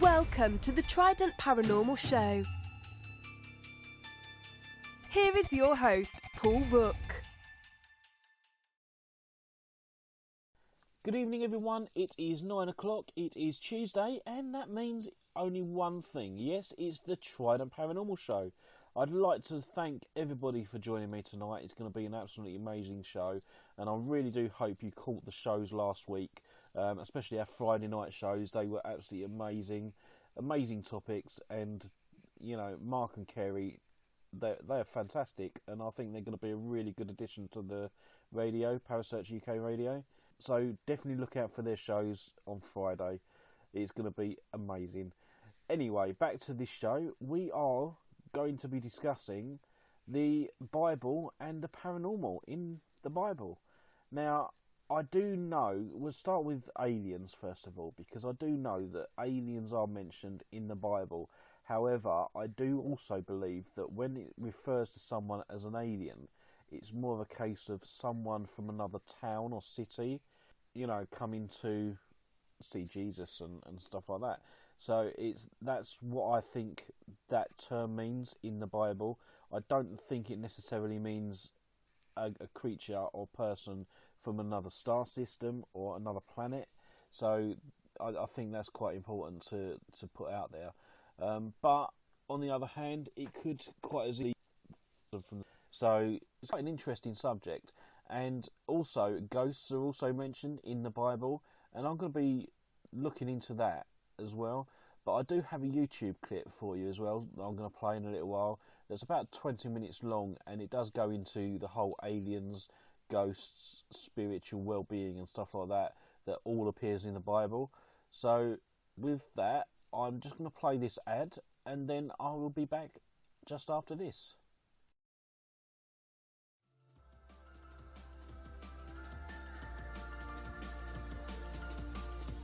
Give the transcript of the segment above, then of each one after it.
Welcome to the Trident Paranormal Show. Here is your host, Paul Rook. Good evening, everyone. It is 9 o'clock. It is Tuesday, and that means only one thing. Yes, it's the Trident Paranormal Show. I'd like to thank everybody for joining me tonight. It's going to be an absolutely amazing show, and I really do hope you caught the shows last week, especially our Friday night shows. They were absolutely amazing topics, and you know, Mark and Kerry, they're fantastic, and I think they're going to be a really good addition to the radio, Parasearch UK Radio. So definitely look out for their shows on Friday. It's going to be amazing. Anyway, back to this show. We are going to be discussing the Bible and the paranormal in the Bible. Now, I do know, we'll start with aliens first of all, because I do know that aliens are mentioned in the Bible. However, I do also believe that when it refers to someone as an alien, it's more of a case of someone from another town or city, you know, coming to see Jesus and stuff like that. So that's what I think that term means in the Bible. I don't think it necessarily means a creature or person from another star system or another planet. So I think that's quite important to put out there. But on the other hand, it could quite easily. So it's quite an interesting subject. And also, ghosts are also mentioned in the Bible, and I'm going to be looking into that as well. But I do have a YouTube clip for you as well that I'm going to play in a little while. That's about 20 minutes long, and it does go into the whole aliens, ghosts, spiritual well-being and stuff like that all appears in the Bible. So with that, I'm just going to play this ad, and then I will be back just after this.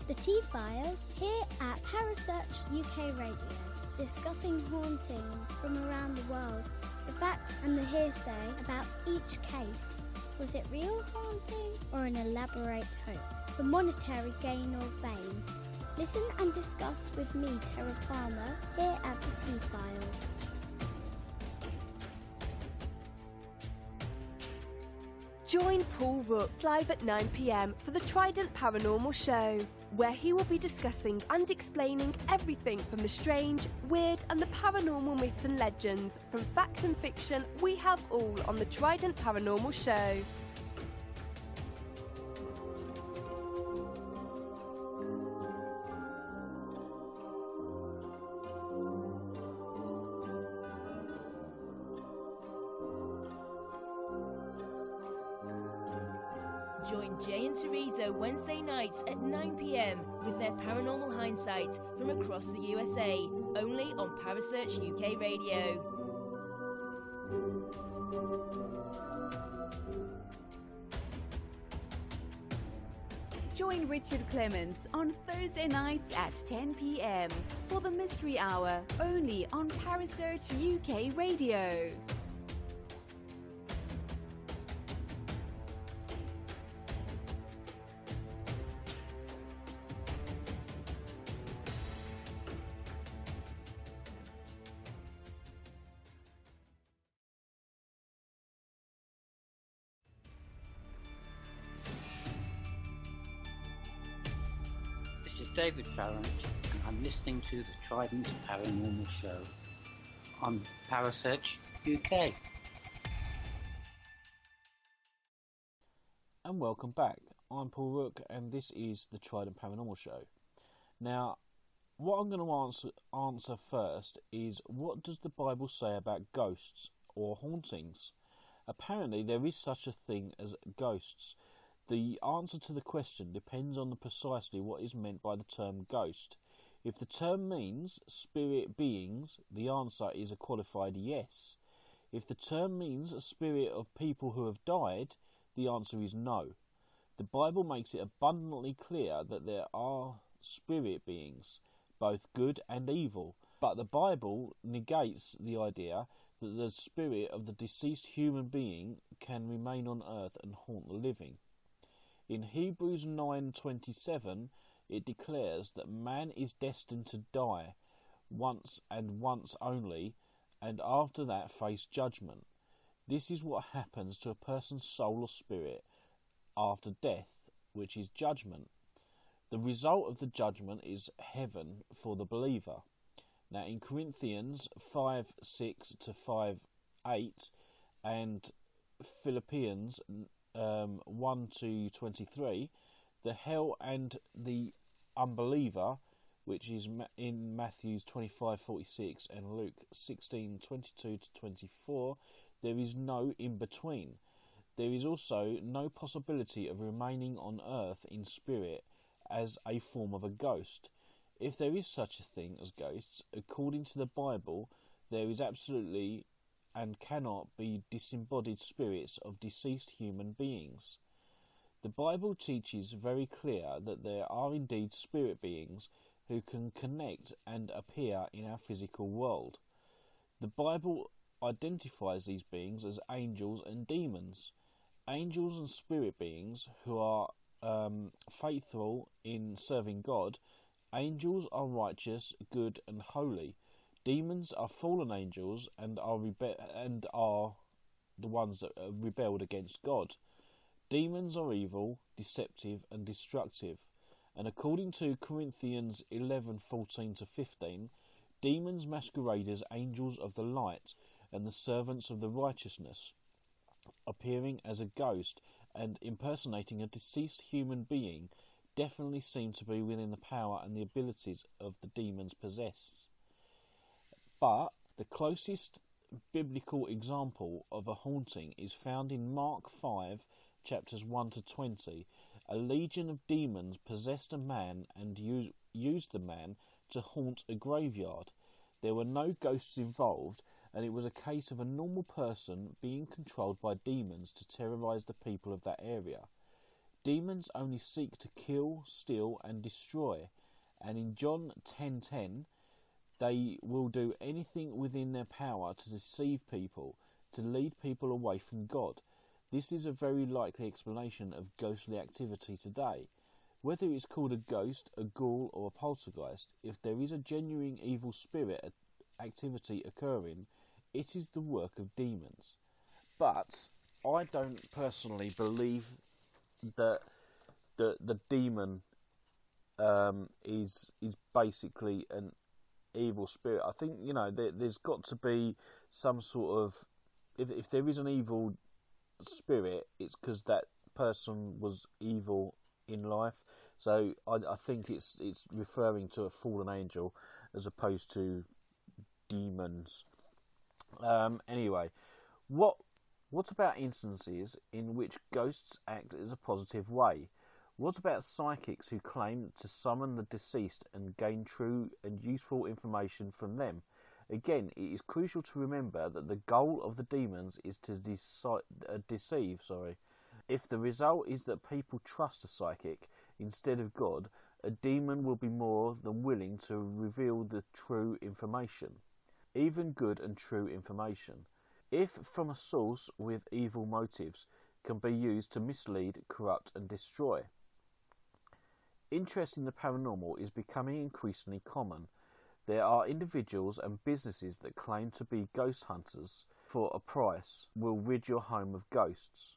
The T-Files here at Parasearch UK Radio, discussing hauntings from around the world, the facts and the hearsay about each case. Was it real haunting or an elaborate hoax for monetary gain or fame? Listen and discuss with me, Terra Palmer, here at the T-Files. Join Paul Rook live at 9 p.m. for the Trident Paranormal Show, where he will be discussing and explaining everything from the strange, weird and the paranormal myths and legends. From fact and fiction, we have all on the Trident Paranormal Show. Join Jay and Teresa Wednesday nights at 9 p.m. with their paranormal hindsight from across the USA, only on Parasearch UK Radio. Join Richard Clements on Thursday nights at 10 p.m. for the Mystery Hour, only on Parasearch UK Radio. This is David Farrant, and I'm listening to the Trident Paranormal Show on Parasearch UK. And welcome back. I'm Paul Rook, and this is the Trident Paranormal Show. Now, what I'm going to answer first is, what does the Bible say about ghosts or hauntings? Apparently, there is such a thing as ghosts. The answer to the question depends on precisely what is meant by the term ghost. If the term means spirit beings, the answer is a qualified yes. If the term means a spirit of people who have died, the answer is no. The Bible makes it abundantly clear that there are spirit beings, both good and evil, but the Bible negates the idea that the spirit of the deceased human being can remain on earth and haunt the living. In Hebrews 9:27, it declares that man is destined to die once and once only, and after that face judgment. This is what happens to a person's soul or spirit after death, which is judgment. The result of the judgment is heaven for the believer. Now in Corinthians 5:6 to 5:8 and Philippians 1 to 23, the hell and the unbeliever, which is in Matthew 25:46 and Luke 16:22 to 24, there is no in between. There is also no possibility of remaining on earth in spirit as a form of a ghost. If there is such a thing as ghosts, according to the Bible, there is absolutely and cannot be disembodied spirits of deceased human beings. The Bible teaches very clear that there are indeed spirit beings who can connect and appear in our physical world. The Bible identifies these beings as angels and demons. Angels and spirit beings who are faithful in serving God. Angels are righteous, good and holy. Demons are fallen angels and are the ones that rebelled against God. Demons are evil, deceptive and destructive. And according to Corinthians 11:14 to 15, demons masquerade as angels of the light and the servants of the righteousness, appearing as a ghost and impersonating a deceased human being, definitely seem to be within the power and the abilities of the demons possessed. But the closest biblical example of a haunting is found in Mark 5, chapters 1 to 20. A legion of demons possessed a man and used the man to haunt a graveyard. There were no ghosts involved, and it was a case of a normal person being controlled by demons to terrorise the people of that area. Demons only seek to kill, steal and destroy, and in John 10:10 they will do anything within their power to deceive people, to lead people away from God. This is a very likely explanation of ghostly activity today. Whether it's called a ghost, a ghoul or a poltergeist, if there is a genuine evil spirit activity occurring, it is the work of demons. But I don't personally believe that the demon is basically an evil spirit. I think, there's got to be some sort of, if there is an evil spirit, it's because that person was evil in life. So I think it's referring to a fallen angel as opposed to demons. Anyway, what about instances in which ghosts act as a positive way? What about psychics who claim to summon the deceased and gain true and useful information from them? Again, it is crucial to remember that the goal of the demons is to deceive. If the result is that people trust a psychic instead of God, a demon will be more than willing to reveal the true information, even good and true information, if from a source with evil motives, can be used to mislead, corrupt and destroy. Interest in the paranormal is becoming increasingly common. There are individuals and businesses that claim to be ghost hunters for a price, will rid your home of ghosts.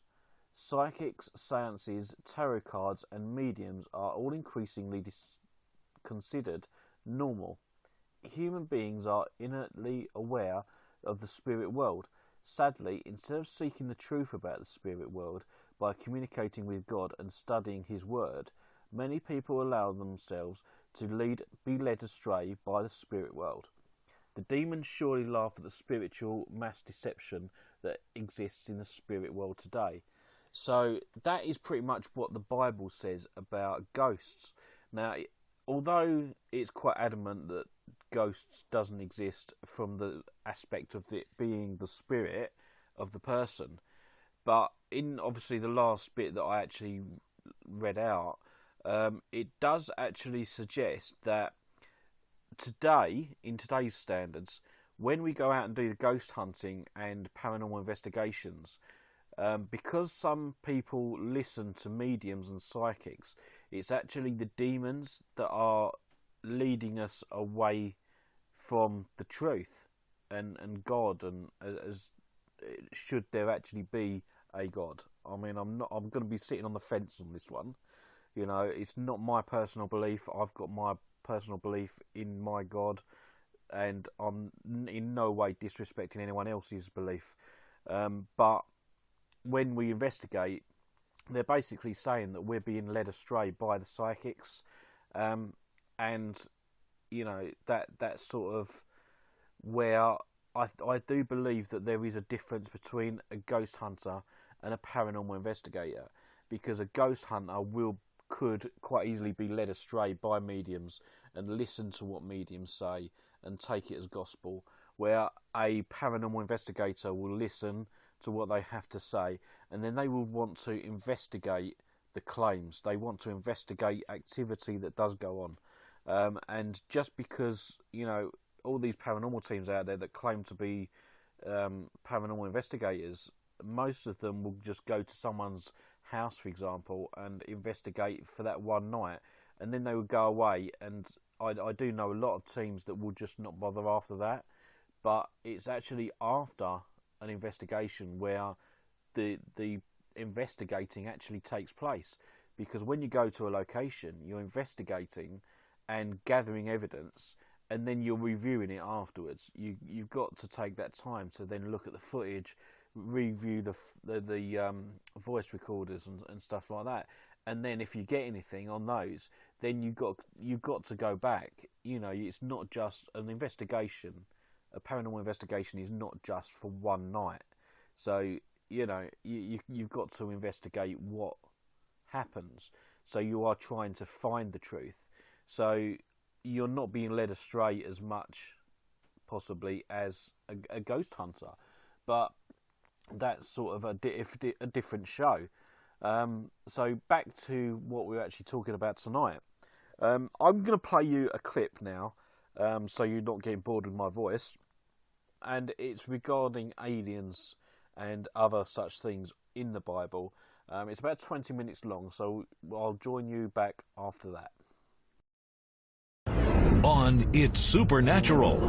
Psychics, seances, tarot cards and mediums are all increasingly considered normal. Human beings are innately aware of the spirit world. Sadly, instead of seeking the truth about the spirit world by communicating with God and studying His Word, many people allow themselves to be led astray by the spirit world. The demons surely laugh at the spiritual mass deception that exists in the spirit world today. So that is pretty much what the Bible says about ghosts. Now, although it's quite adamant that ghosts doesn't exist from the aspect of it being the spirit of the person, but in obviously the last bit that I actually read out, it does actually suggest that today, in today's standards, when we go out and do the ghost hunting and paranormal investigations, because some people listen to mediums and psychics, It's actually the demons that are leading us away from the truth and God, and as should there actually be a God. I mean, I'm going to be sitting on the fence on this one. You know, it's not my personal belief. I've got my personal belief in my God, and I'm in no way disrespecting anyone else's belief. But when we investigate, they're basically saying that we're being led astray by the psychics, and you know, that's sort of where I do believe that there is a difference between a ghost hunter and a paranormal investigator, because a ghost hunter could quite easily be led astray by mediums and listen to what mediums say and take it as gospel, where a paranormal investigator will listen to what they have to say, and then they will want to investigate the claims. They want to investigate activity that does go on, and just because, you know, all these paranormal teams out there that claim to be paranormal investigators, most of them will just go to someone's house, for example, and investigate for that one night, and then they will go away. And I do know a lot of teams that will just not bother after that, but it's actually after an investigation where the investigating actually takes place, because when you go to a location, you're investigating and gathering evidence, and then you're reviewing it afterwards. You've got to take that time to then look at the footage, review the voice recorders and stuff like that, and then if you get anything on those, then you've got to go back. You know, it's not just an investigation. A paranormal investigation is not just for one night. So, you know, you've got to investigate what happens. So you are trying to find the truth. So you're not being led astray as much, possibly, as a ghost hunter. But that's sort of a different show. So back to what we're actually talking about tonight. I'm going to play you a clip now, so you're not getting bored with my voice. And it's regarding aliens and other such things in the Bible. It's about 20 minutes long, so I'll join you back after that. On It's Supernatural.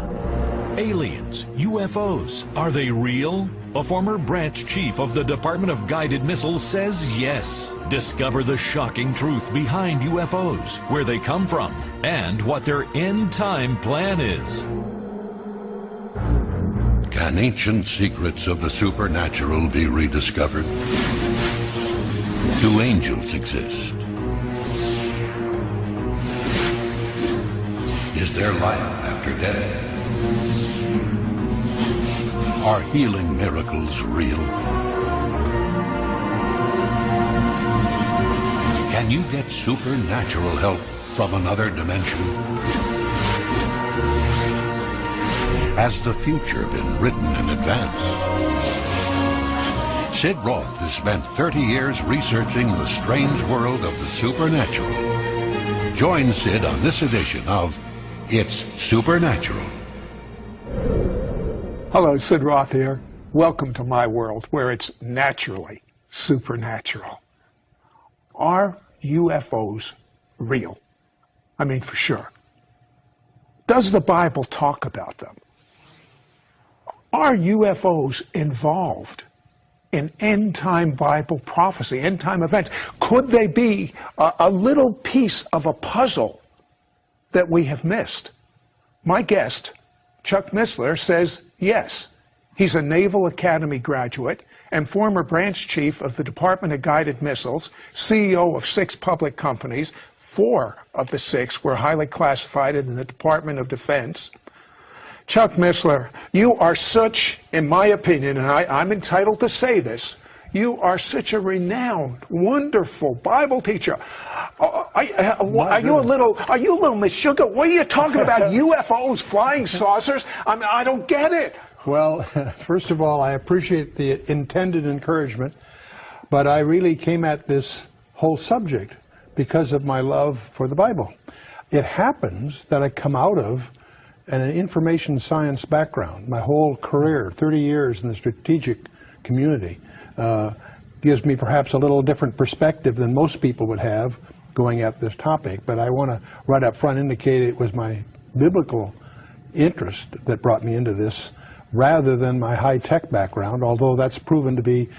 Aliens, UFOs, are they real? A former branch chief of the Department of Guided Missiles says yes. Discover the shocking truth behind UFOs, where they come from, and what their end-time plan is. Can ancient secrets of the supernatural be rediscovered? Do angels exist? Is there life after death? Are healing miracles real? Can you get supernatural help from another dimension? Has the future been written in advance? Sid Roth has spent 30 years researching the strange world of the supernatural. Join Sid on this edition of It's Supernatural. Hello, Sid Roth here. Welcome to my world, where it's naturally supernatural. Are UFOs real? I mean, for sure. Does the Bible talk about them? Are UFOs involved in end-time Bible prophecy, end-time events? Could they be a little piece of a puzzle that we have missed? My guest, Chuck Missler, says yes. He's a Naval Academy graduate and former branch chief of the Department of Guided Missiles, CEO of 6 public companies. 4 of the 6 were highly classified in the Department of Defense. Chuck Missler, you are such, in my opinion, and I'm entitled to say this, you are such a renowned, wonderful Bible teacher. Are you a little Miss Sugar? What are you talking about? UFOs, flying saucers? I mean, I don't get it. Well, first of all, I appreciate the intended encouragement, but I really came at this whole subject because of my love for the Bible. It happens that I come out of an information science background. My whole career, 30 years in the strategic community, gives me perhaps a little different perspective than most people would have going at this topic, but I want to right up front indicate it was my biblical interest that brought me into this rather than my high-tech background, although that's proven to be,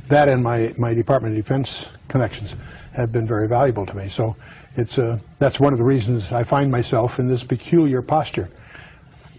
that and my Department of Defense connections have been very valuable to me. So that's one of the reasons I find myself in this peculiar posture.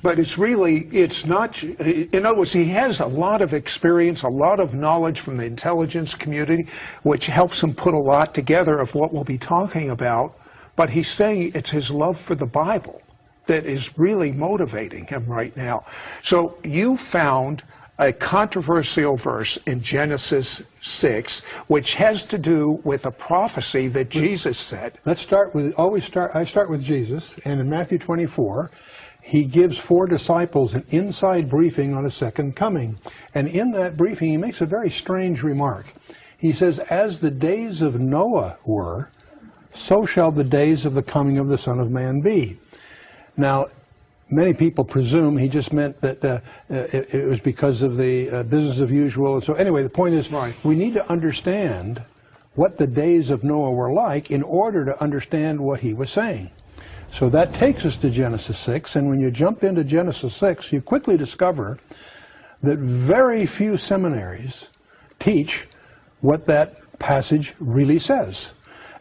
But it's not, in other words, he has a lot of experience, a lot of knowledge from the intelligence community, which helps him put a lot together of what we'll be talking about. But he's saying it's his love for the Bible that is really motivating him right now. So you found a controversial verse in Genesis 6, which has to do with a prophecy that Jesus said. Let's start with, I start with Jesus, and in Matthew 24, he gives 4 disciples an inside briefing on a second coming. And in that briefing, he makes a very strange remark. He says, as the days of Noah were, so shall the days of the coming of the Son of Man be. Now, many people presume he just meant that it was because of the business of usual. So anyway, the point is, we need to understand what the days of Noah were like in order to understand what he was saying. So that takes us to Genesis 6, and when you jump into Genesis 6, you quickly discover that very few seminaries teach what that passage really says.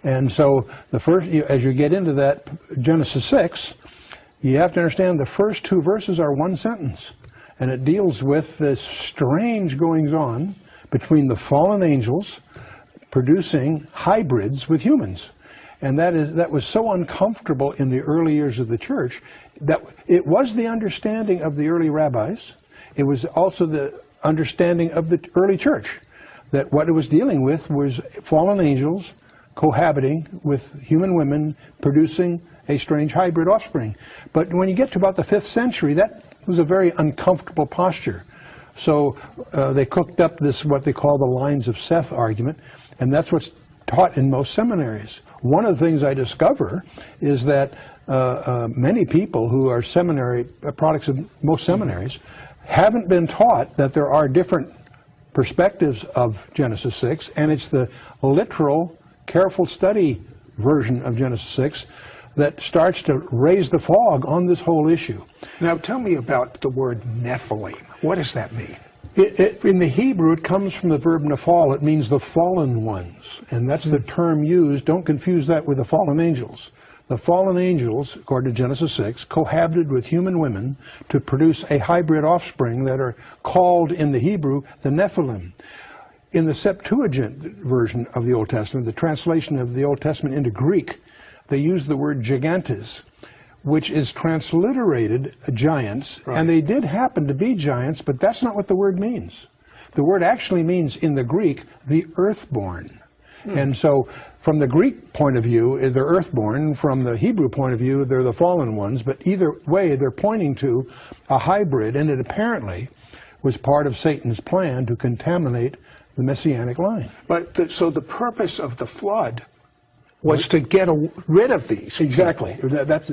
And so the first, as you get into that Genesis 6, you have to understand the first 2 verses are one sentence, and it deals with this strange goings-on between the fallen angels producing hybrids with humans. And that was so uncomfortable in the early years of the church that it was the understanding of the early rabbis. It was also the understanding of the early church that what it was dealing with was fallen angels cohabiting with human women producing a strange hybrid offspring. But when you get to about the 5th century, that was a very uncomfortable posture. So they cooked up this, what they call the lines of Seth argument, and that's what's taught in most seminaries. One of the things I discover is that many people who are seminary products of most seminaries haven't been taught that there are different perspectives of Genesis 6, and it's the literal, careful study version of Genesis 6 that starts to raise the fog on this whole issue. Now tell me about the word Nephilim. What does that mean? In the Hebrew, it comes from the verb nephal. It means the fallen ones, and that's the term used. Don't confuse that with the fallen angels. The fallen angels, according to Genesis 6, cohabited with human women to produce a hybrid offspring that are called in the Hebrew the Nephilim. In the Septuagint version of the Old Testament, the translation of the Old Testament into Greek, they use the word gigantes, which is transliterated giants, and they did happen to be giants, but that's not what the word means. The word actually means, in the Greek, the earthborn. And so, from the Greek point of view, they're earthborn. From the Hebrew point of view, they're the fallen ones. But either way, they're pointing to a hybrid, and it apparently was part of Satan's plan to contaminate the Messianic line. But so the purpose of the flood was to get rid of these. Exactly. That's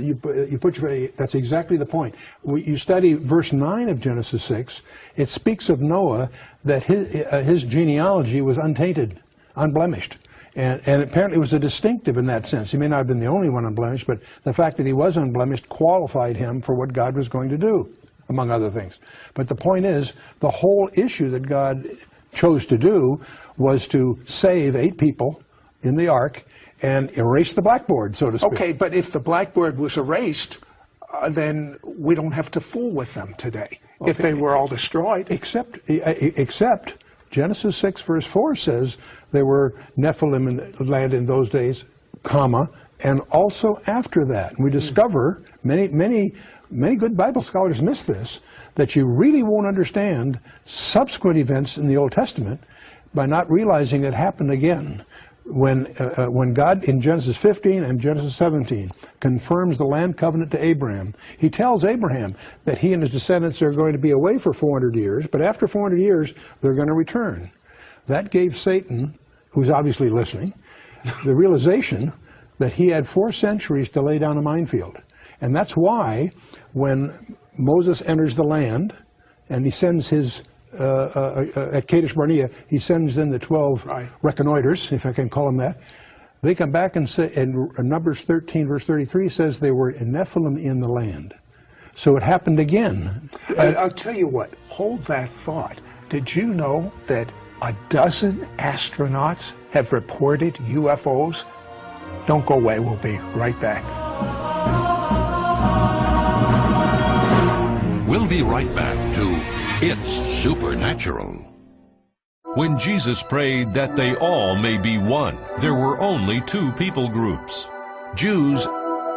exactly the point. You study verse 9 of Genesis 6, it speaks of Noah, that his genealogy was untainted, unblemished. And apparently it was a distinctive in that sense. He may not have been the only one unblemished, but the fact that he was unblemished qualified him for what God was going to do, among other things. But the point is, the whole issue that God chose to do was to save 8 people in the ark and erase the blackboard, so to speak. Okay, but if the blackboard was erased, then we don't have to fool with them today, if they were all destroyed. Except Genesis 6 verse 4 says there were Nephilim in the land in those days, comma, and also after that. And we discover, many good Bible scholars miss this, that you really won't understand subsequent events in the Old Testament by not realizing it happened again. When God, in Genesis 15 and Genesis 17, confirms the land covenant to Abraham, he tells Abraham that he and his descendants are going to be away for 400 years, but after 400 years, they're going to return. That gave Satan, who's obviously listening, the realization that he had 4 centuries to lay down a minefield. And that's why, when Moses enters the land, and he sends his at Kadesh Barnea, he sends in the 12 reconnoiters, if I can call them that. They come back and say, in Numbers 13, verse 33 says they were Nephilim in the land. So it happened again. I'll tell you what, hold that thought. Did you know that 12 astronauts have reported UFOs? Don't go away, we'll be right back. We'll be right back to It's Supernatural. When Jesus prayed that they all may be one, there were only two people groups, Jews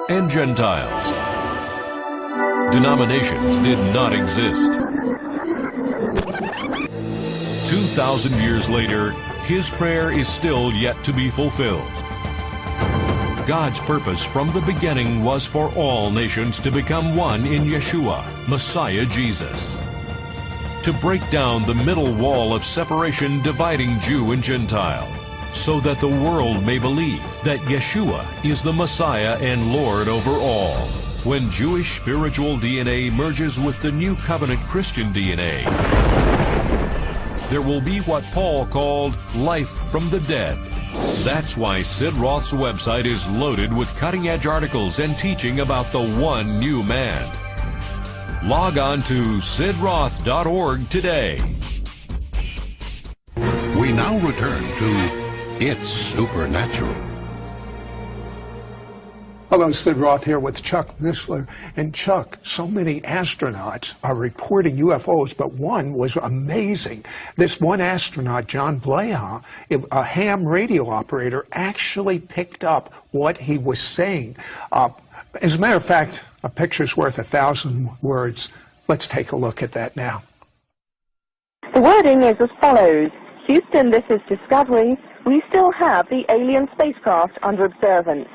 and Gentiles. Denominations did not exist. 2,000 years later, his prayer is still yet to be fulfilled. God's purpose from the beginning was for all nations to become one in Yeshua, Messiah Jesus. To break down the middle wall of separation dividing Jew and Gentile, so that the world may believe that Yeshua is the Messiah and Lord over all. When Jewish spiritual DNA merges with the New Covenant Christian DNA, there will be what Paul called life from the dead. That's why Sid Roth's website is loaded with cutting-edge articles and teaching about the one new man. Log on to sidroth.org today. We now return to It's Supernatural. Hello, Sid Roth here with Chuck Missler. And Chuck, so many astronauts are reporting UFOs, but one was amazing. This one astronaut, John Blaha, a ham radio operator, actually picked up what he was saying. As a matter of fact, a picture's worth 1,000 words. Let's take a look at that now. The wording is as follows. Houston, this is Discovery. We still have the alien spacecraft under observance.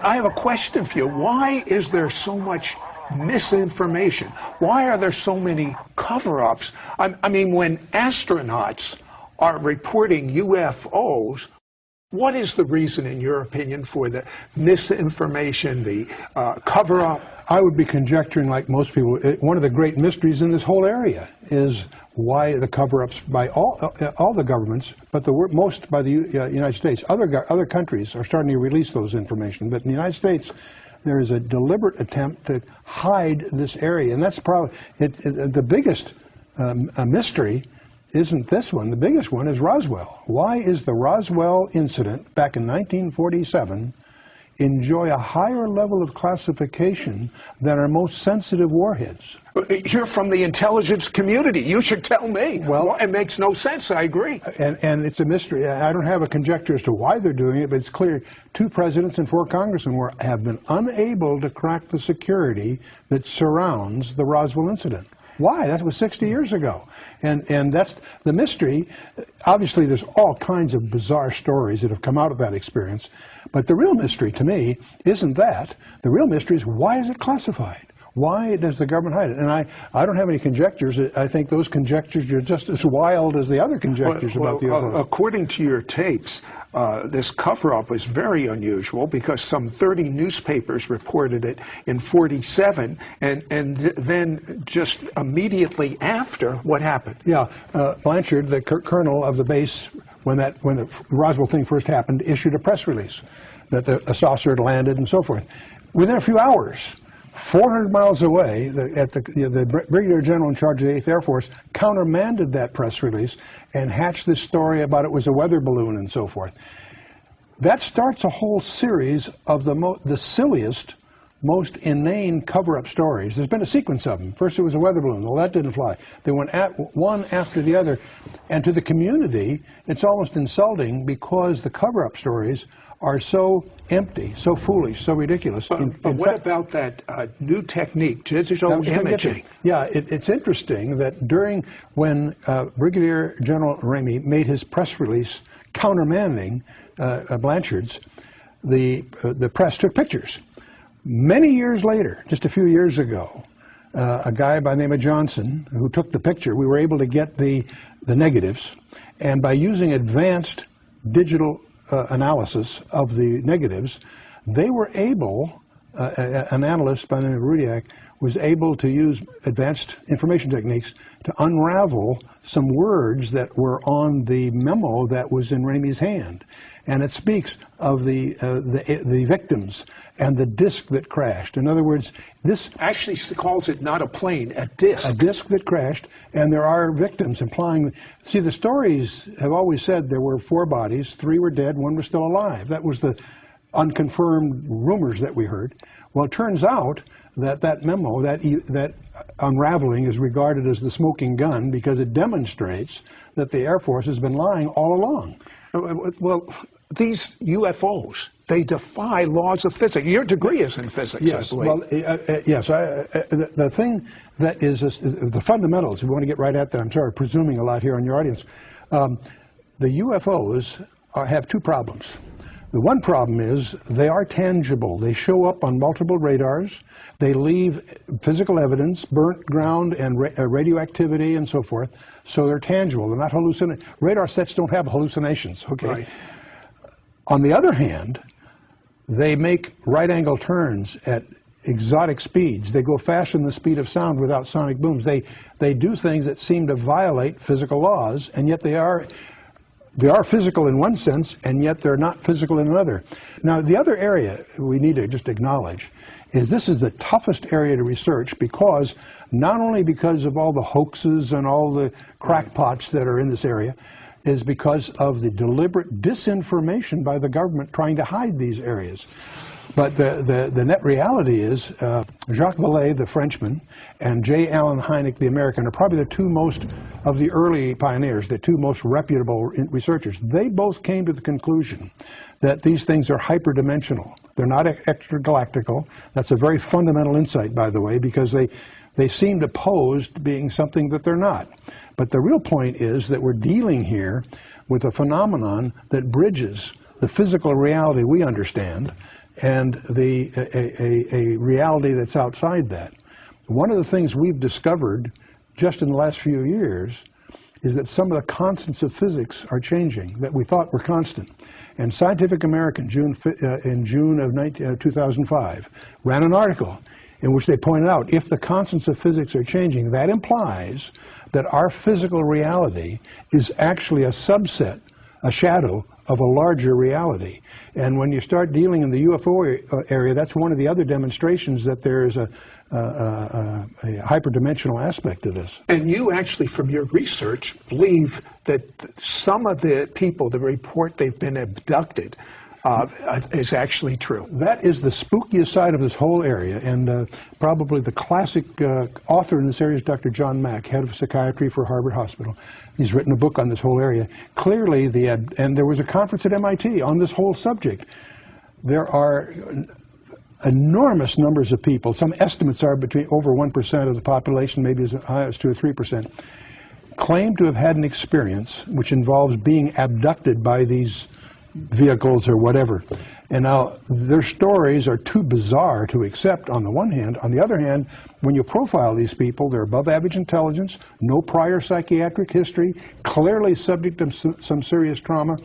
I have a question for you. Why is there so much misinformation? Why are there so many cover-ups? I mean, when astronauts are reporting UFOs, what is the reason, in your opinion, for the misinformation, the cover-up? I would be conjecturing, like most people, one of the great mysteries in this whole area is why the cover-ups by all the governments, but most by the United States. Other countries are starting to release those information, but in the United States, there is a deliberate attempt to hide this area, and that's probably the biggest mystery. Isn't this one? The biggest one is Roswell. Why is the Roswell incident back in 1947 enjoy a higher level of classification than our most sensitive warheads? You're from the intelligence community. You should tell me. Well, it makes no sense. I agree. And it's a mystery. I don't have a conjecture as to why they're doing it, but it's clear 2 presidents and 4 congressmen have been unable to crack the security that surrounds the Roswell incident. Why? That was 60 years ago. And that's the mystery. Obviously, there's all kinds of bizarre stories that have come out of that experience. But the real mystery to me isn't that. The real mystery is, why is it classified? Why does the government hide it? And I don't have any conjectures. I think those conjectures are just as wild as the other conjectures about the UFOs. According to your tapes, this cover-up was very unusual because some 30 newspapers reported it in 47, and then just immediately after, what happened? Yeah, Blanchard, the colonel of the base, when the Roswell thing first happened, issued a press release that a saucer had landed and so forth. Within a few hours, 400 miles away, the Brigadier General in charge of the 8th Air Force countermanded that press release and hatched this story about it was a weather balloon and so forth. That starts a whole series of the silliest, most inane cover-up stories. There's been a sequence of them. First it was a weather balloon. Well, that didn't fly. They went one after the other. And to the community, it's almost insulting because the cover-up stories are so empty, so foolish, so ridiculous. But what about that new technique, digital imaging? Yeah, it's interesting that when Brigadier General Ramey made his press release countermanding Blanchard's, the press took pictures. Many years later, just a few years ago, a guy by the name of Johnson, who took the picture, we were able to get the negatives, and by using advanced digital analysis of the negatives, they were able, an analyst by the name of Rudiak was able to use advanced information techniques to unravel some words that were on the memo that was in Ramey's hand. And it speaks of the victims and the disc that crashed. In other words, this actually calls it not a plane, a disc. A disc that crashed, and there are victims, implying. See, the stories have always said there were 4 bodies, 3 were dead, 1 was still alive. That was the unconfirmed rumors that we heard. Well, it turns out that that memo, that unraveling, is regarded as the smoking gun because it demonstrates that the Air Force has been lying all along. Well, these UFOs, they defy laws of physics. Your degree is in physics, yes, I believe. Well, yes. The thing that is the fundamentals, if we want to get right at that, I'm sorry, presuming a lot here on your audience. The UFOs have 2 problems. The one problem is they are tangible. They show up on multiple radars. They leave physical evidence, burnt ground and radioactivity and so forth. So they're tangible. They're not hallucinations. Radar sets don't have hallucinations. Okay. Right. On the other hand, they make right-angle turns at exotic speeds. They go faster than the speed of sound without sonic booms. They do things that seem to violate physical laws, and yet they are physical in one sense, and yet they're not physical in another. Now, the other area we need to just acknowledge is this is the toughest area to research, because not only because of all the hoaxes and all the crackpots that are in this area, is because of the deliberate disinformation by the government trying to hide these areas. But the net reality is Jacques Vallée, the Frenchman, and J. Allen Hynek, the American, are probably the 2 most of the early pioneers, the 2 most reputable researchers. They both came to the conclusion that these things are hyperdimensional. They're not extragalactical. That's a very fundamental insight, by the way, because they seem to pose to being something that they're not. But the real point is that we're dealing here with a phenomenon that bridges the physical reality we understand and a reality that's outside that. One of the things we've discovered just in the last few years is that some of the constants of physics are changing that we thought were constant. And Scientific American, in June of 2005, ran an article in which they pointed out if the constants of physics are changing, that implies that our physical reality is actually a subset, a shadow of a larger reality. And when you start dealing in the UFO area, that's one of the other demonstrations that there is a hyperdimensional aspect to this. And you actually, from your research, believe that some of the people that report they've been abducted is actually true. That is the spookiest side of this whole area, and probably the classic author in this area is Dr. John Mack, head of psychiatry for Harvard Hospital. He's written a book on this whole area. Clearly, and there was a conference at MIT on this whole subject. There are enormous numbers of people. Some estimates are between over 1% of the population, maybe as high as 2 or 3%, claim to have had an experience which involves being abducted by these vehicles or whatever. And now their stories are too bizarre to accept on the one hand. On the other hand, when you profile these people, they're above average intelligence, no prior psychiatric history, clearly subject to some serious trauma,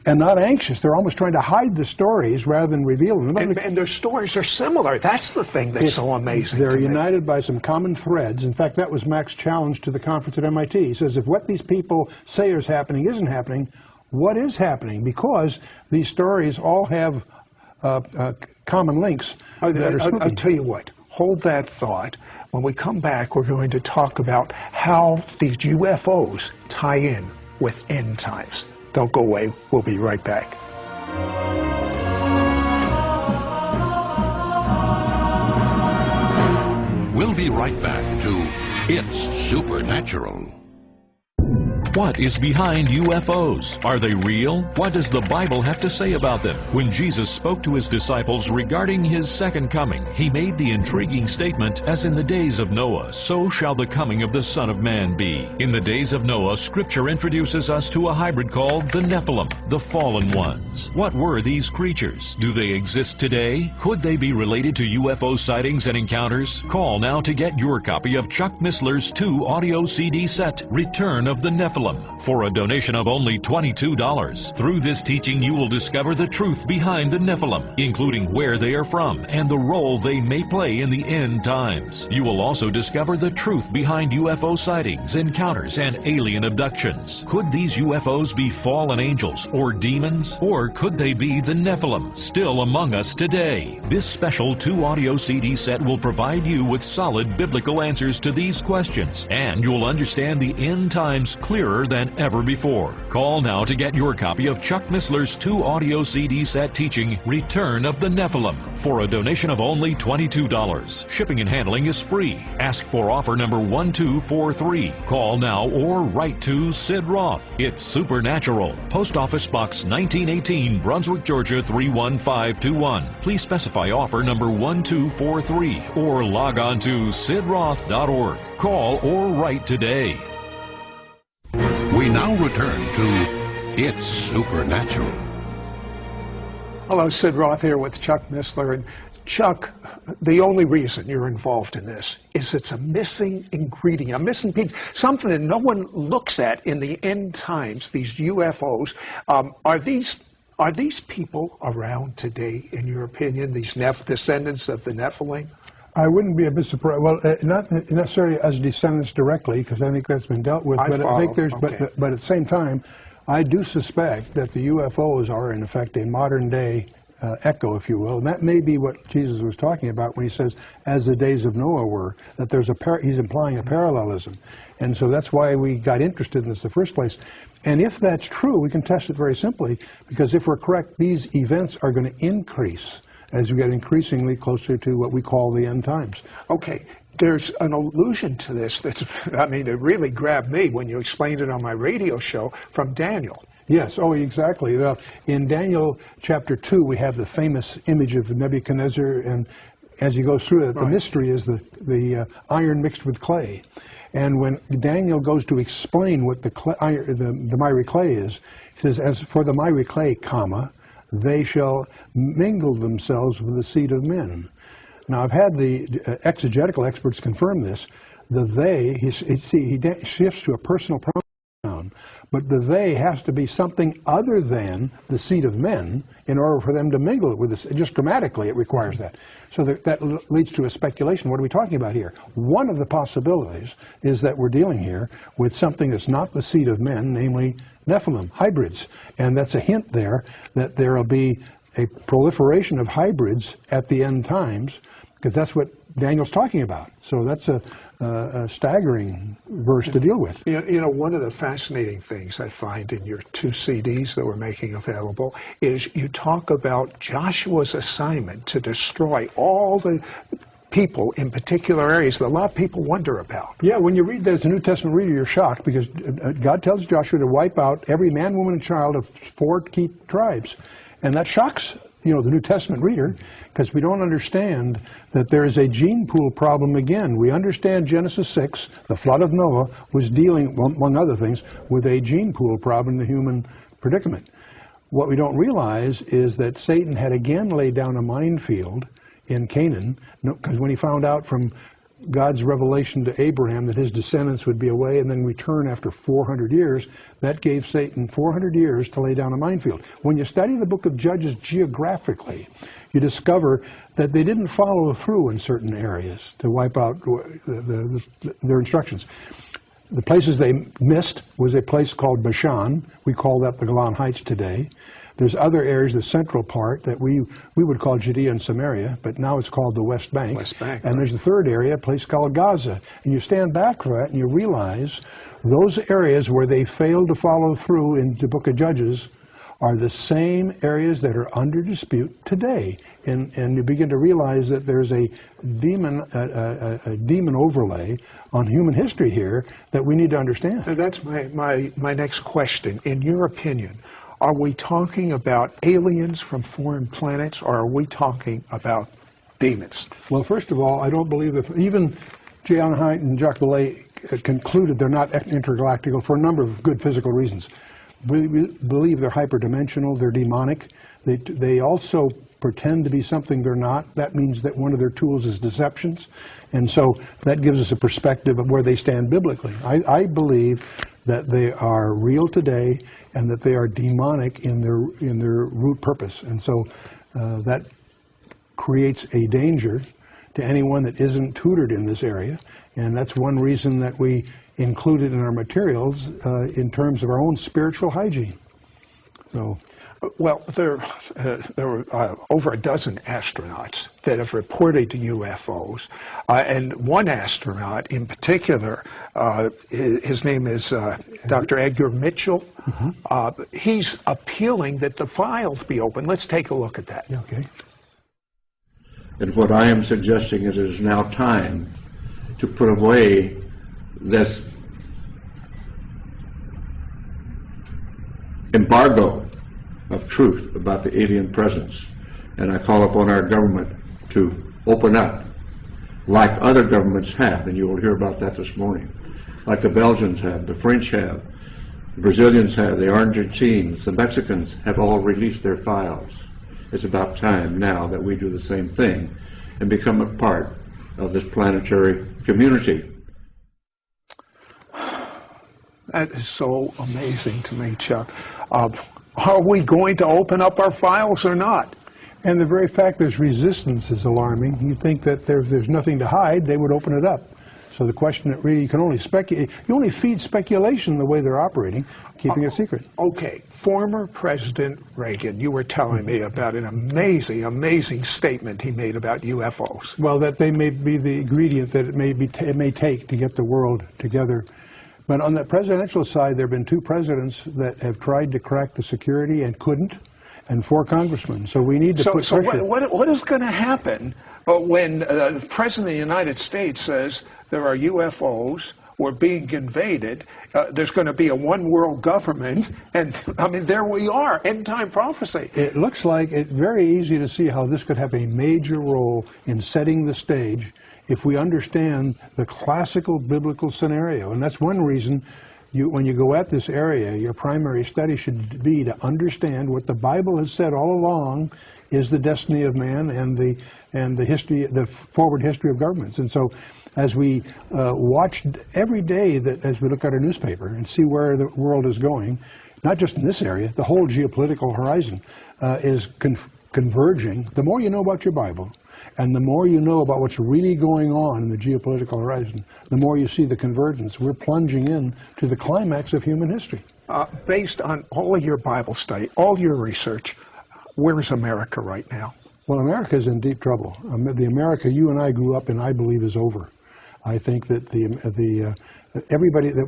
and not anxious. They're almost trying to hide the stories rather than reveal them. And their stories are similar. That's the thing that's so amazing. They're united by some common threads. In fact, that was Mack's challenge to the conference at MIT. He says, if what these people say is happening isn't happening, what is happening? Because these stories all have common links. I'll tell you what, hold that thought. When we come back, we're going to talk about how these UFOs tie in with end times. Don't go away. We'll be right back. We'll be right back to It's Supernatural. What is behind UFOs? Are they real? What does the Bible have to say about them? When Jesus spoke to his disciples regarding his second coming, he made the intriguing statement, as in the days of Noah, so shall the coming of the Son of Man be. In the days of Noah, Scripture introduces us to a hybrid called the Nephilim, the fallen ones. What were these creatures? Do they exist today? Could they be related to UFO sightings and encounters? Call now to get your copy of Chuck Missler's 2 audio CD set, Return of the Nephilim. Nephilim for a donation of only $22. Through this teaching, you will discover the truth behind the Nephilim, including where they are from and the role they may play in the end times. You will also discover the truth behind UFO sightings, encounters, and alien abductions. Could these UFOs be fallen angels or demons? Or could they be the Nephilim, still among us today? This special 2-audio CD set will provide you with solid biblical answers to these questions, and you'll understand the end times clearer than ever before. Call now to get your copy of Chuck Missler's 2-audio CD set teaching Return of the Nephilim for a donation of only $22. Shipping and handling is free. Ask for offer number 1243. Call now or write to Sid Roth. It's Supernatural. Post Office Box 1918, Brunswick, Georgia 31521. Please specify offer number 1243 or log on to sidroth.org. Call or write today. We now return to It's Supernatural. Hello, Sid Roth here with Chuck Missler. And Chuck, the only reason you're involved in this is it's a missing ingredient, a missing piece, something that no one looks at in the end times, these UFOs. Are these people around today, in your opinion, these descendants of the Nephilim? I wouldn't be a bit surprised. Well, not necessarily as descendants directly, because I think that's been dealt with. But I think there's, okay. But at the same time, I do suspect that the UFOs are, in effect, a modern-day echo, if you will. And that may be what Jesus was talking about when he says, as the days of Noah were, that there's he's implying a parallelism. And so that's why we got interested in this in the first place. And if that's true, we can test it very simply, because if we're correct, these events are going to increase as we get increasingly closer to what we call the end times. Okay. There's an allusion to this that's, I mean, it really grabbed me when you explained it on my radio show from Daniel. Yes, oh, exactly. Well, in Daniel chapter 2, we have the famous image of Nebuchadnezzar, and as he goes through it, the mystery is the iron mixed with clay. And when Daniel goes to explain what the miry clay is, he says, as for the miry clay, comma, they shall mingle themselves with the seed of men. Now, I've had the exegetical experts confirm this. The they, he shifts to a personal pronoun, but the they has to be something other than the seed of men in order for them to mingle with this. Just grammatically, it requires that. So that leads to a speculation. What are we talking about here? One of the possibilities is that we're dealing here with something that's not the seed of men, namely Nephilim, hybrids. And that's a hint there that there will be a proliferation of hybrids at the end times, because that's what Daniel's talking about. So that's a staggering verse to deal with. You know, one of the fascinating things I find in your 2 CDs that we're making available is you talk about Joshua's assignment to destroy all the people in particular areas that a lot of people wonder about. Yeah, when you read that as a New Testament reader, you're shocked, because God tells Joshua to wipe out every man, woman, and child of 4 key tribes. And that shocks, you know, the New Testament reader, because we don't understand that there is a gene pool problem again. We understand Genesis 6, the flood of Noah, was dealing, among other things, with a gene pool problem in the human predicament. What we don't realize is that Satan had again laid down a minefield in Canaan, because when he found out from God's revelation to Abraham that his descendants would be away and then return after 400 years, that gave Satan 400 years to lay down a minefield. When you study the book of Judges geographically, you discover that they didn't follow through in certain areas to wipe out their instructions. The places they missed was a place called Bashan. We call that the Golan Heights today. There's other areas, the central part, that we would call Judea and Samaria, but now it's called the West Bank. And there's the third area, a place called Gaza. And you stand back from that and you realize those areas where they failed to follow through in the book of Judges are the same areas that are under dispute today. And you begin to realize that there's a demon overlay on human history here that we need to understand. And that's my next question. In your opinion, are we talking about aliens from foreign planets, or are we talking about demons? Well, first of all, I don't believe that even J.Allen Hyde and Jacques Vallée concluded they're not intergalactical for a number of good physical reasons. We believe they're hyperdimensional, they're demonic. They also pretend to be something they're not. That means that one of their tools is deceptions. And so that gives us a perspective of where they stand biblically. I believe that they are real today and that they are demonic in their root purpose. And so that creates a danger to anyone that isn't tutored in this area. And that's one reason that we include it in our materials in terms of our own spiritual hygiene. So, well, there were over a dozen astronauts that have reported UFOs, and one astronaut in particular, his name is Dr. Edgar Mitchell. He's appealing that the files be open. Let's take a look at that. Okay. And what I am suggesting is it is now time to put away this embargo of truth about the alien presence. And I call upon our government to open up like other governments have, and you will hear about that this morning, like the Belgians have, the French have, the Brazilians have, the Argentines, the Mexicans have all released their files. It's about time now that we do the same thing and become a part of this planetary community. That is so amazing to me, Chuck. Are we going to open up our files or not? And the very fact there's resistance is alarming. You think that there's nothing to hide, they would open it up. So the question that really, you can only speculate, you only feed speculation the way they're operating, keeping it secret. Okay, former President Reagan, you were telling me about an amazing, amazing statement he made about UFOs. Well, that they may be the ingredient that it may take to get the world together. But on the presidential side, there have been 2 presidents that have tried to crack the security and couldn't, and 4 congressmen. So we need to put pressure. So what is going to happen when the President of the United States says there are UFOs, we're being invaded, there's going to be a one-world government, and, I mean, there we are, end-time prophecy. It looks like it's very easy to see how this could have a major role in setting the stage if we understand the classical biblical scenario. And that's one reason when you go at this area, your primary study should be to understand what the Bible has said all along is the destiny of man and the history, the forward history of governments. And so as we watch every day, that as we look at our newspaper and see where the world is going, not just in this area, the whole geopolitical horizon is converging. The more you know about your Bible, and the more you know about what's really going on in the geopolitical horizon, the more you see the convergence. We're plunging in to the climax of human history. Based on all of your Bible study, all your research, where is America right now? Well, America is in deep trouble. The America you and I grew up in, I believe, is over. I think that the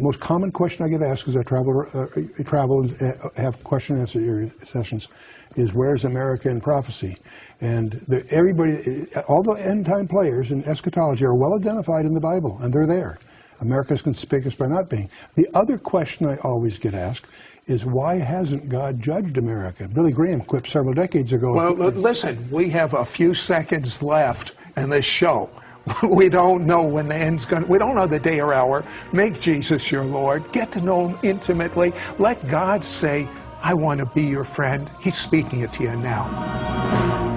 most common question I get asked as I travel and have question and answer sessions is, where's America in prophecy? And all the end-time players in eschatology are well identified in the Bible, and they're there. America is conspicuous by not being. The other question I always get asked is, why hasn't God judged America? Billy Graham quipped several decades ago. Well, listen, we have a few seconds left in this show. We don't know when the end's going to, we don't know the day or hour. Make Jesus your Lord. Get to know him intimately. Let God say, I want to be your friend. He's speaking it to you now.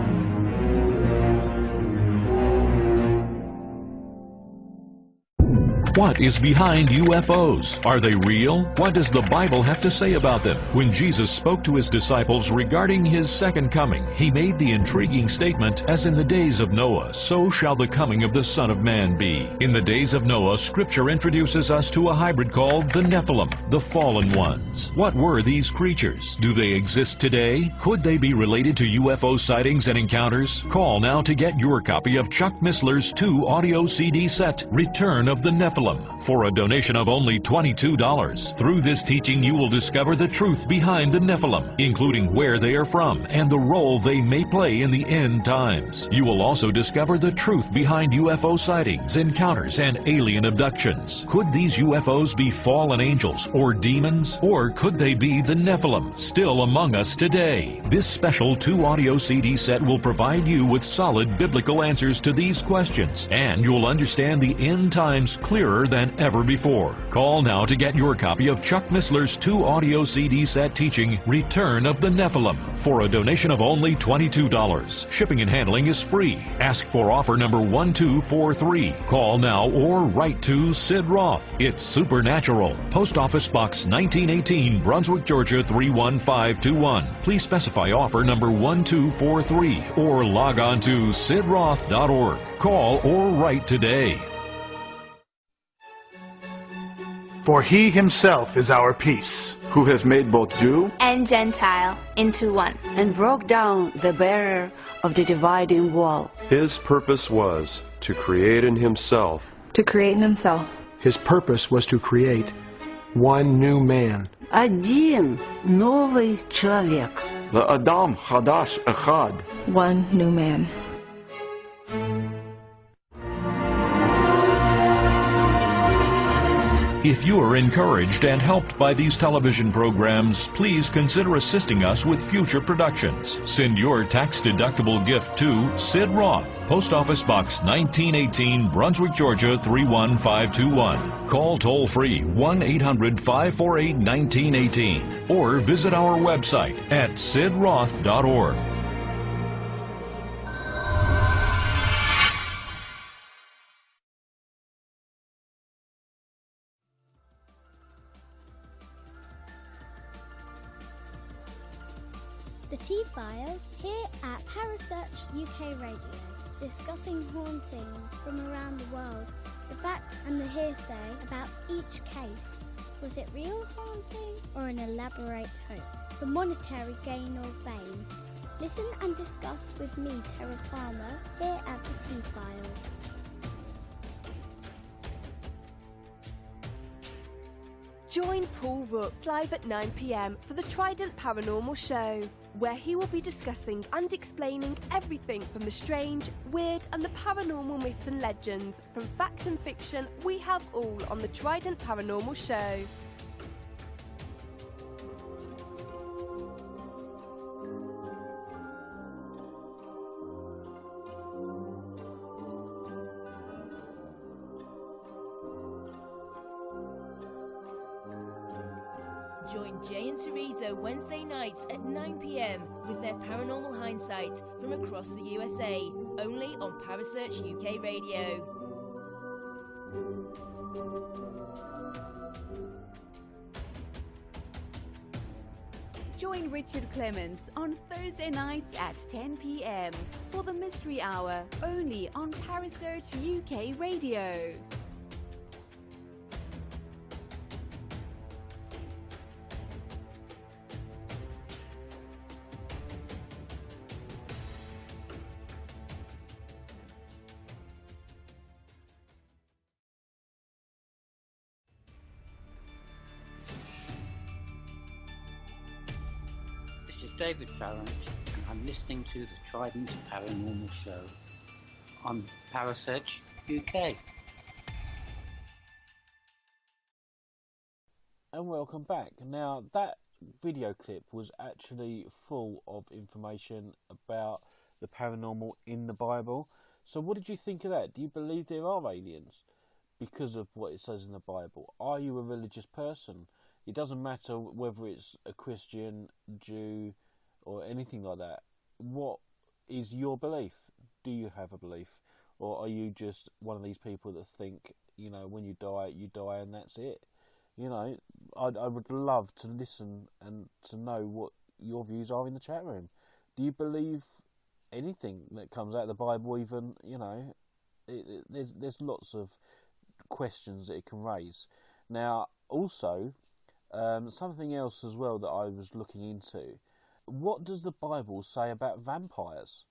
What is behind UFOs? Are they real? What does the Bible have to say about them? When Jesus spoke to his disciples regarding his second coming, he made the intriguing statement, as in the days of Noah, so shall the coming of the Son of Man be. In the days of Noah, Scripture introduces us to a hybrid called the Nephilim, the fallen ones. What were these creatures? Do they exist today? Could they be related to UFO sightings and encounters? Call now to get your copy of Chuck Missler's 2-audio CD set, Return of the Nephilim, for a donation of only $22. Through this teaching, you will discover the truth behind the Nephilim, including where they are from and the role they may play in the end times. You will also discover the truth behind UFO sightings, encounters, and alien abductions. Could these UFOs be fallen angels or demons? Or could they be the Nephilim, still among us today? This special 2-audio CD set will provide you with solid biblical answers to these questions, and you'll understand the end times clearer clearer than ever before. Call now to get your copy of Chuck Missler's 2-audio CD set teaching Return of the Nephilim for a donation of only $22. Shipping and handling is free. Ask for offer number 1243. Call now or write to Sid Roth. It's Supernatural. Post Office Box 1918, Brunswick, Georgia 31521. Please specify offer number 1243 or log on to sidroth.org. Call or write today. For he himself is our peace, who has made both Jew and Gentile into one, and broke down the barrier of the dividing wall. His purpose was to create in himself. His purpose was to create one new man. Один новый человек. Adam Hadash Echad. one new man. If you are encouraged and helped by these television programs, please consider assisting us with future productions. Send your tax-deductible gift to Sid Roth, Post Office Box 1918, Brunswick, Georgia 31521. Call toll-free 1-800-548-1918 or visit our website at sidroth.org. The T-Files here at Parasearch UK Radio, discussing hauntings from around the world, the facts and the hearsay about each case. Was it real haunting or an elaborate hoax for monetary gain or fame? Listen and discuss with me, Terra Farmer, here at the T-Files. Join Paul Rook live at 9 p.m. for the Trident Paranormal Show, where he will be discussing and explaining everything from the strange, weird and the paranormal myths and legends. From fact and fiction, we have all on the Trident Paranormal Show. Join Jay and Teresa Wednesday nights at 9 p.m. with their paranormal hindsight from across the USA, only on Parasearch UK Radio. Join Richard Clements on Thursday nights at 10 p.m. for the Mystery Hour, only on Parasearch UK Radio. This is David Farrant, and I'm listening to the Trident Paranormal Show on Parasearch UK. And welcome back. Now, that video clip was actually full of information about the paranormal in the Bible. So what did you think of that? Do you believe there are aliens because of what it says in the Bible? Are you a religious person? It doesn't matter whether it's a Christian, Jew, or anything like that. What is your belief? Do you have a belief? Or are you just one of these people that think, you know, when you die and that's it? You know, I would love to listen and to know what your views are in the chat room. Do you believe anything that comes out of the Bible? Even, you know, there's lots of questions that it can raise. Now, also, something else as well that I was looking into. What does the Bible say about vampires?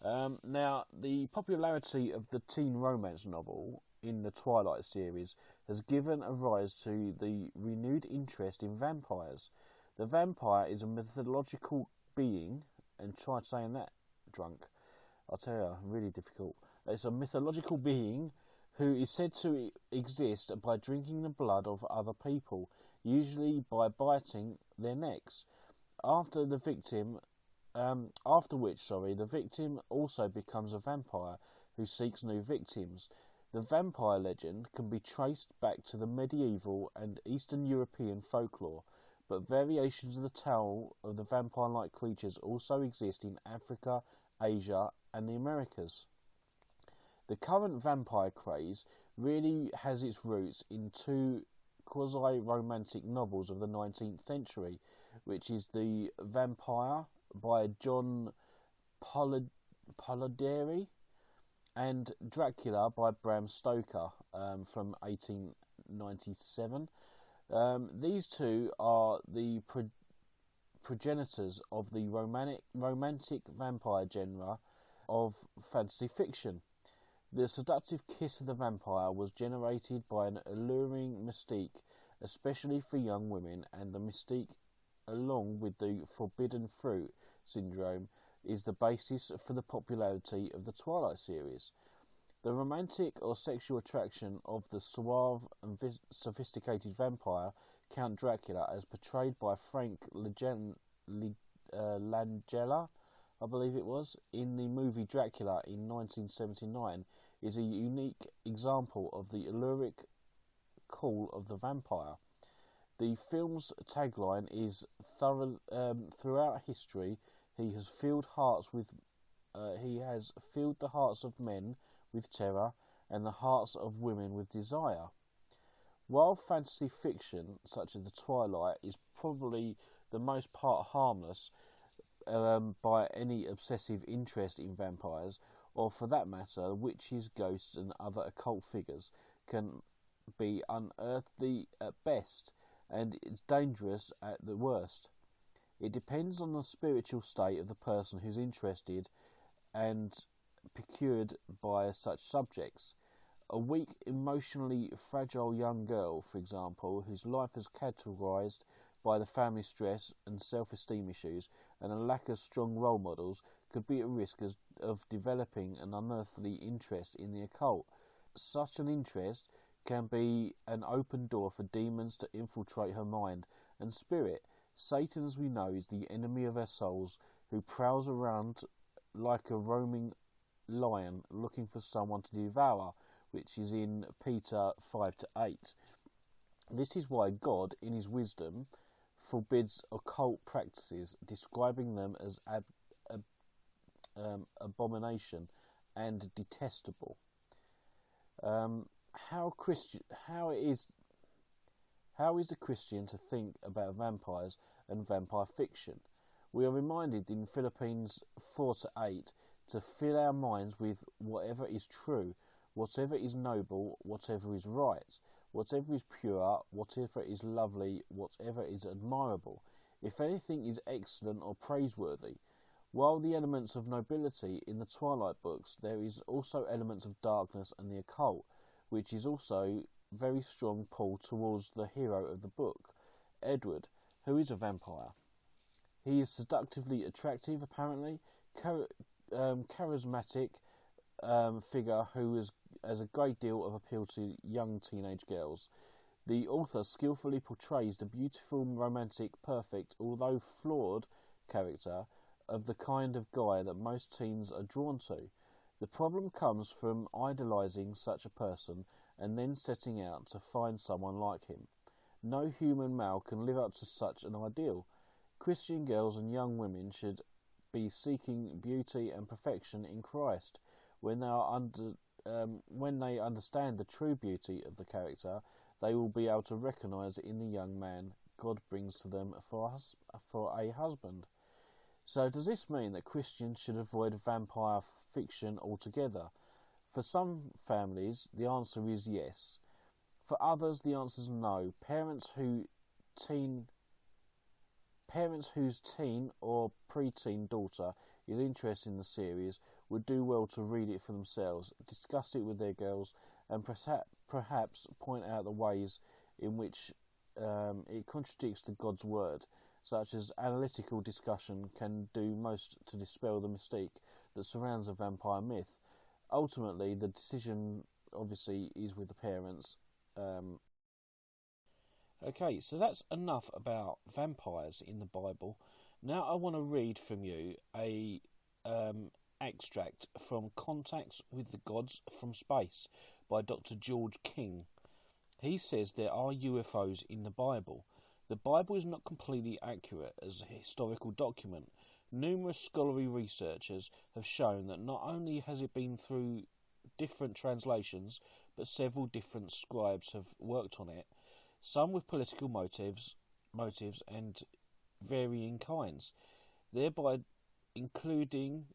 Now, the popularity of the teen romance novel in the Twilight series has given a rise to the renewed interest in vampires. The vampire is a mythological being, and try saying that drunk. I'll tell you, really difficult. It's a mythological being who is said to exist by drinking the blood of other people, usually by biting their necks. After which, the victim also becomes a vampire who seeks new victims. The vampire legend can be traced back to the medieval and Eastern European folklore, but variations of the tale of the vampire-like creatures also exist in Africa, Asia, and the Americas. The current vampire craze really has its roots in two quasi-romantic novels of the 19th century, which is The Vampire by John Polidori and Dracula by Bram Stoker from 1897. These two are the progenitors of the romantic vampire genre of fantasy fiction. The seductive kiss of the vampire was generated by an alluring mystique, especially for young women, and the mystique, along with the forbidden fruit syndrome, is the basis for the popularity of the Twilight series. The romantic or sexual attraction of the suave and sophisticated vampire, Count Dracula, as portrayed by Frank Langella, I believe it was, in the movie Dracula in 1979, is a unique example of the alluring call of the vampire. The film's tagline is throughout history, he has filled the hearts of men with terror and the hearts of women with desire. While fantasy fiction, such as The Twilight, is probably the most part harmless by any obsessive interest in vampires, or for that matter, witches, ghosts, and other occult figures, can be unearthly at best, and it's dangerous at the worst. It depends on the spiritual state of the person who's interested and procured by such subjects. A weak, emotionally fragile young girl, for example, whose life is characterised by the family stress and self-esteem issues and a lack of strong role models, could be at risk of developing an unearthly interest in the occult. Such an interest can be an open door for demons to infiltrate her mind and spirit. Satan, as we know, is the enemy of our souls, who prowls around like a roaming lion looking for someone to devour, which is in Peter 5-8. This is why God, in his wisdom, forbids occult practices, describing them as abomination and detestable. How is the Christian to think about vampires and vampire fiction? We are reminded in Philippians 4-8 to fill our minds with whatever is true, whatever is noble, whatever is right, whatever is pure, whatever is lovely, whatever is admirable, if anything is excellent or praiseworthy. While the elements of nobility in the Twilight books, there is also elements of darkness and the occult, which is also very strong pull towards the hero of the book, Edward, who is a vampire. He is seductively attractive, apparently, charismatic figure who has a great deal of appeal to young teenage girls. The author skillfully portrays the beautiful, romantic, perfect, although flawed character of the kind of guy that most teens are drawn to. The problem comes from idolising such a person and then setting out to find someone like him. No human male can live up to such an ideal. Christian girls and young women should be seeking beauty and perfection in Christ. When they understand the true beauty of the character, they will be able to recognise in the young man God brings to them for a husband. So does this mean that Christians should avoid vampire fiction altogether? For some families, the answer is yes. For others, the answer is no. Parents whose teen or pre-teen daughter is interested in the series would do well to read it for themselves, discuss it with their girls, and perhaps point out the ways in which it contradicts to God's word, such as analytical discussion can do most to dispel the mystique that surrounds a vampire myth. Ultimately, the decision obviously is with the parents. Okay, so that's enough about vampires in the Bible. Now I want to read from you a extract from Contacts with the Gods from Space by Dr. George King. He says there are UFOs in the Bible. The Bible is not completely accurate as a historical document. Numerous scholarly researchers have shown that not only has it been through different translations, but several different scribes have worked on it, some with political motives and varying kinds, thereby introducing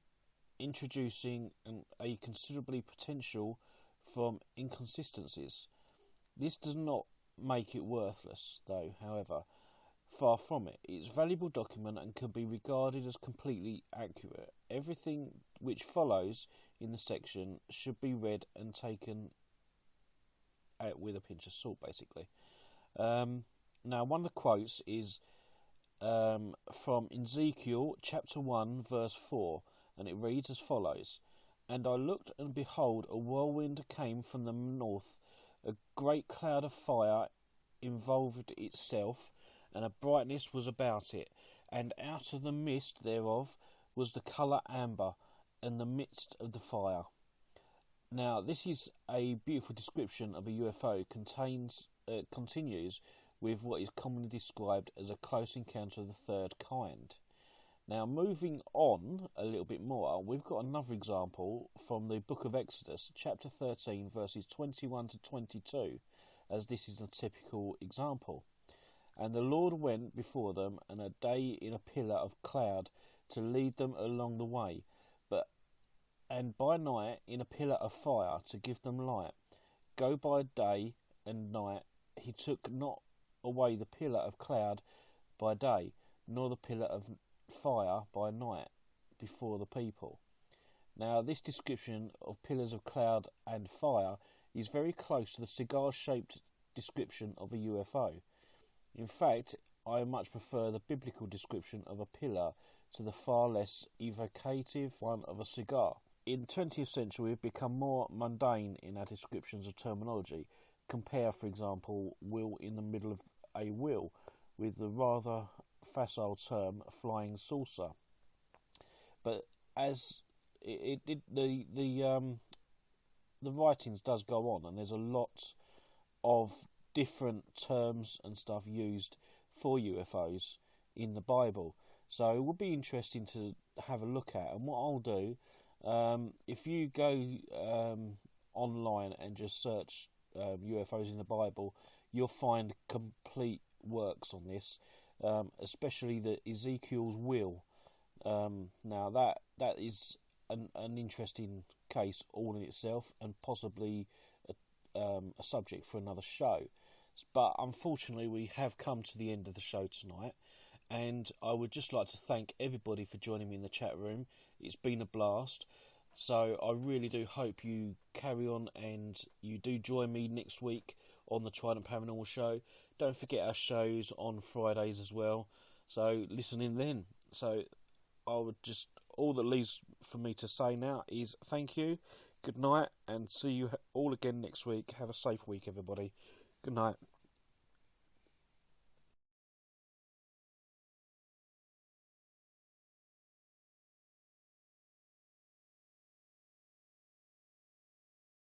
a considerably potential from inconsistencies. This does not make it worthless, though, however. Far from it. It's a valuable document and can be regarded as completely accurate. Everything which follows in the section should be read and taken out with a pinch of salt, basically. Now, one of the quotes is from Ezekiel chapter 1 verse 4, and it reads as follows: "And I looked, and behold, a whirlwind came from the north, a great cloud of fire involved itself, and a brightness was about it, and out of the mist thereof was the colour amber, and the midst of the fire." Now, this is a beautiful description of a UFO. Continues with what is commonly described as a close encounter of the third kind. Now, moving on a little bit more, we've got another example from the book of Exodus, chapter 13, verses 21 to 22, as this is a typical example. "And the Lord went before them, and a day in a pillar of cloud to lead them along the way, and by night in a pillar of fire to give them light. Go by day and night. He took not away the pillar of cloud by day, nor the pillar of fire by night before the people." Now, this description of pillars of cloud and fire is very close to the cigar-shaped description of a UFO. In fact, I much prefer the biblical description of a pillar to the far less evocative one of a cigar. In the 20th century, we've become more mundane in our descriptions of terminology. Compare, for example, wheel in the middle of a wheel with the rather facile term flying saucer. But as the writings does go on, and there's a lot of different terms and stuff used for UFOs in the Bible, so it would be interesting to have a look at. And what I'll do, if you go online and just search UFOs in the Bible, you'll find complete works on this, especially the Ezekiel's wheel. Now that is an interesting case all in itself, and possibly a subject for another show. But unfortunately, we have come to the end of the show tonight, and I would just like to thank everybody for joining me in the chat room. It's been a blast, so I really do hope you carry on and you do join me next week on the Trident Paranormal Show. Don't forget our shows on Fridays as well, so listen in then. So I would just, all that leaves for me to say now is thank you, good night, and see you all again next week. Have a safe week, everybody. Good night.